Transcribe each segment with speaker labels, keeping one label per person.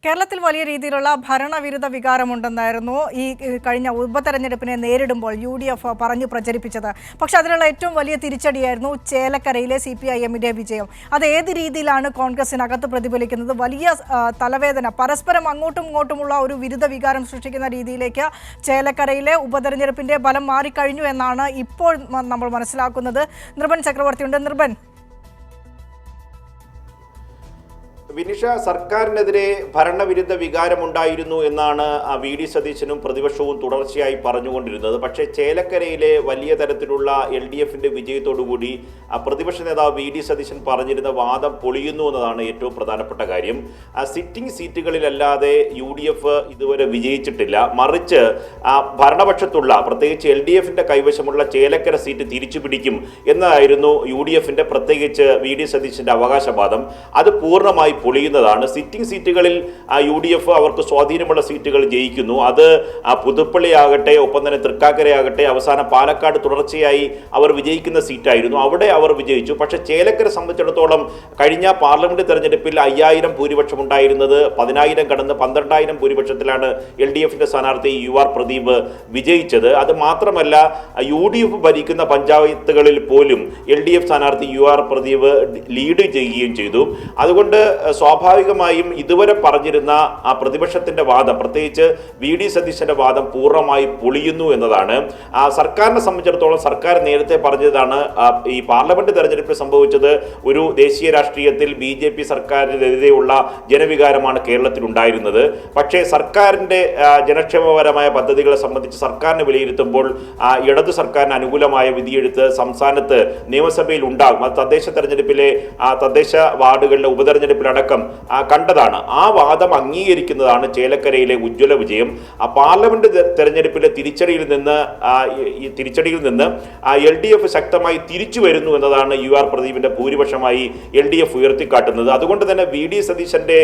Speaker 1: കേരളത്തിൽ വലിയ രീതിയിലുള്ള ഭരണവിരുദ്ധ വികാരമുണ്ടെന്നായിരുന്നു ഈ കഴിഞ്ഞ ഉപതെരഞ്ഞെടുപ്പിനെ നേരിടുമ്പോൾ UDF പറഞ്ഞു പ്രചരിപ്പിച്ചത്. പക്ഷെ അതിനുള്ള ഏറ്റവും വലിയ തിരിച്ചടിയായിരുന്നു ചേലക്കരയിലെ CPIMന്റെ വിജയം. അത് ഏത് രീതിയിലാണ് കോൺഗ്രസിനകത്ത് പ്രതിഫലിക്കുന്നത്? വലിയ തലവേദന, പരസ്പരം അങ്ങോട്ടും ഇങ്ങോട്ടുമുള്ള ഒരു വിരുദ്ധ വികാരം സൃഷ്ടിക്കുന്ന രീതിയിലേക്ക് ചേലക്കരയിലെ ഉപതെരഞ്ഞെടുപ്പിന്റെ ഫലം മാറിക്കഴിഞ്ഞു എന്നാണ് ഇപ്പോൾ നമ്മൾ മനസ്സിലാക്കുന്നത്. നിർഭൻ ചക്രവർത്തിയുണ്ട്. നിർഭൻ,
Speaker 2: വിനിഷ, സർക്കാരിനെതിരെ ഭരണവിരുദ്ധ വികാരമുണ്ടായിരുന്നു എന്നാണ് VD സതീശനും പ്രതിപക്ഷവും തുടർച്ചയായി പറഞ്ഞുകൊണ്ടിരുന്നത്. പക്ഷേ ചേലക്കരയിലെ വലിയ തരത്തിലുള്ള LDFന്റെ വിജയത്തോടുകൂടി പ്രതിപക്ഷ നേതാവ് VD സതീശൻ പറഞ്ഞിരുന്ന വാദം പൊളിയുന്നു എന്നതാണ് ഏറ്റവും പ്രധാനപ്പെട്ട കാര്യം. സിറ്റിംഗ് സീറ്റുകളിലല്ലാതെ UDF ഇതുവരെ വിജയിച്ചിട്ടില്ല. മറിച്ച് ഭരണപക്ഷത്തുള്ള പ്രത്യേകിച്ച് LDFന്റെ കൈവശമുള്ള ചേലക്കര സീറ്റ് തിരിച്ചുപിടിക്കും എന്നതായിരുന്നു UDFന്റെ പ്രത്യേകിച്ച് VD സതീശന്റെ അവകാശവാദം. അത് പൂർണ്ണമായി പൊളിയുന്നതാണ്. സിറ്റിംഗ് സീറ്റുകളിൽ UDF അവർക്ക് സ്വാധീനമുള്ള സീറ്റുകൾ ജയിക്കുന്നു. അത് പുതുപ്പള്ളിയാകട്ടെ, ഒപ്പം തന്നെ തൃക്കാക്കരയാകട്ടെ, അവസാനം പാലക്കാട് തുടർച്ചയായി അവർ വിജയിക്കുന്ന സീറ്റായിരുന്നു. അവിടെ അവർ വിജയിച്ചു. പക്ഷേ ചേലക്കര സംബന്ധിച്ചിടത്തോളം കഴിഞ്ഞ പാർലമെന്റ് തെരഞ്ഞെടുപ്പിൽ 5000 ഭൂരിപക്ഷം ഉണ്ടായിരുന്നത് 10000 കടന്ന് 12000 ഭൂരിപക്ഷത്തിലാണ് LDFന്റെ സ്ഥാനാർത്ഥി UR പ്രദീപ് വിജയിച്ചത്. അത് മാത്രമല്ല UDF ഭരിക്കുന്ന പഞ്ചായത്തുകളിൽ പോലും LDF സ്ഥാനാർത്ഥി UR പ്രദീപ് ലീഡ് ചെയ്യുകയും ചെയ്തു. അതുകൊണ്ട് സ്വാഭാവികമായും ഇതുവരെ പറഞ്ഞിരുന്ന ആ പ്രതിപക്ഷത്തിന്റെ വാദം, പ്രത്യേകിച്ച് VD സതീശന്റെ വാദം പൂർണ്ണമായി പൊളിയുന്നു എന്നതാണ്. സർക്കാരിനെ സംബന്ധിച്ചിടത്തോളം സർക്കാർ നേരത്തെ പറഞ്ഞതാണ് ഈ പാർലമെന്റ് തെരഞ്ഞെടുപ്പിൽ സംഭവിച്ചത് ഒരു ദേശീയ രാഷ്ട്രീയത്തിൽ BJP സർക്കാരിനെതിരെയുള്ള ജനവികാരമാണ് കേരളത്തിൽ ഉണ്ടായിരുന്നത്. പക്ഷേ സർക്കാരിന്റെ ജനക്ഷേമപരമായ പദ്ധതികളെ സംബന്ധിച്ച് സർക്കാരിനെ വിലയിരുത്തുമ്പോൾ ഇടതു സർക്കാരിന് അനുകൂലമായ വിധിയെഴുത്ത് സംസ്ഥാനത്ത് നിയമസഭയിൽ ഉണ്ടാകും. അത് തദ്ദേശ തെരഞ്ഞെടുപ്പിലെ തദ്ദേശ വാർഡുകളിലെ ഉപതെരഞ്ഞെടുപ്പിലടക്കം കണ്ടതാണ്. ആ വാദം അംഗീകരിക്കുന്നതാണ് ചേലക്കരയിലെ ഉജ്ജ്വല വിജയം. പാർലമെന്റ് തെരഞ്ഞെടുപ്പിലെ തിരിച്ചടിയിൽ നിന്ന് LDF ശക്തമായി തിരിച്ചു വരുന്നു എന്നതാണ് UR പ്രദീപിന്റെ ഭൂരിപക്ഷമായി LDF ഉയർത്തിക്കാട്ടുന്നത്. അതുകൊണ്ട് തന്നെ VD സതീശന്റെ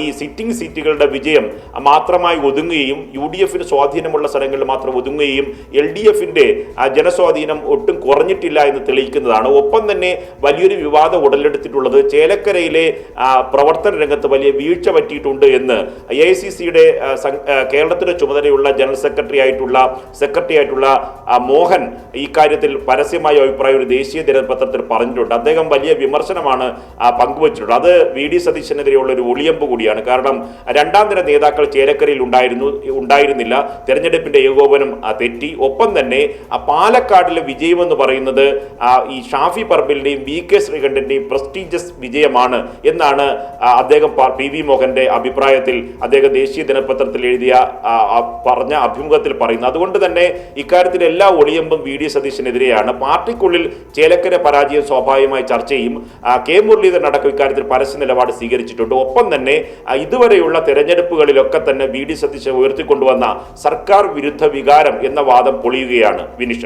Speaker 2: ഈ സിറ്റിംഗ് സീറ്റുകളുടെ വിജയം മാത്രമായി ഒതുങ്ങുകയും UDFന് സ്വാധീനമുള്ള സ്ഥലങ്ങളിൽ മാത്രം ഒതുങ്ങുകയും LDFന്റെ ജനസ്വാധീനം ഒട്ടും കുറഞ്ഞിട്ടില്ല എന്ന് തെളിയിക്കുന്നതാണ്. ഒപ്പം തന്നെ വലിയൊരു വിവാദം ഉടലെടുത്തിട്ടുള്ളത് ചേലക്കരയിലെ പ്രവർത്തന രംഗത്ത് വലിയ വീഴ്ച പറ്റിയിട്ടുണ്ട് എന്ന് AICCയുടെ കേരളത്തിന്റെ ചുമതലയുള്ള ജനറൽ സെക്രട്ടറി ആയിട്ടുള്ള മോഹൻ ഈ കാര്യത്തിൽ പരസ്യമായ അഭിപ്രായം ഒരു ദേശീയ ദിനപത്രത്തിൽ പറഞ്ഞിട്ടുണ്ട്. അദ്ദേഹം വലിയ വിമർശനമാണ് പങ്കുവച്ചിട്ടുള്ളത്. അത് VD സതീശനെതിരെയുള്ള ഒരു ഒളിയമ്പ് കൂടിയാണ്. കാരണം രണ്ടാം നിര നേതാക്കൾ ചേലക്കരയിൽ ഉണ്ടായിരുന്നില്ല. തെരഞ്ഞെടുപ്പിന്റെ ഏകോപനം തെറ്റി. ഒപ്പം തന്നെ പാലക്കാടിലെ വിജയമെന്ന് പറയുന്നത് ഈ ഷാഫി പറമ്പിലിന്റെയും VK ശ്രീകണ്ഠന്റെയും പ്രസ്റ്റീജിയസ് വിജയമാണ് എന്നാണ് അദ്ദേഹം PV മോഹന്റെ അഭിപ്രായത്തിൽ അദ്ദേഹം ദേശീയ ദിനപത്രത്തിൽ പറഞ്ഞ അഭിമുഖത്തിൽ പറയുന്നത്. അതുകൊണ്ട് തന്നെ ഇക്കാര്യത്തിൽ എല്ലാ ഒളിയമ്പും VD സതീശനെതിരെയാണ്. പാർട്ടിക്കുള്ളിൽ ചേലക്കര പരാജയം സ്വാഭാവികമായി ചർച്ച ചെയ്യും. K മുരളീധരൻ അടക്കം ഇക്കാര്യത്തിൽ പരസ്യ നിലപാട് സ്വീകരിച്ചിട്ടുണ്ട്. ഒപ്പം തന്നെ ഇതുവരെയുള്ള തെരഞ്ഞെടുപ്പുകളിലൊക്കെ തന്നെ VD സതീശൻ ഉയർത്തിക്കൊണ്ടുവന്ന സർക്കാർ വിരുദ്ധ വികാരം എന്ന വാദം പൊളിയുകയാണ്. വിനിഷ.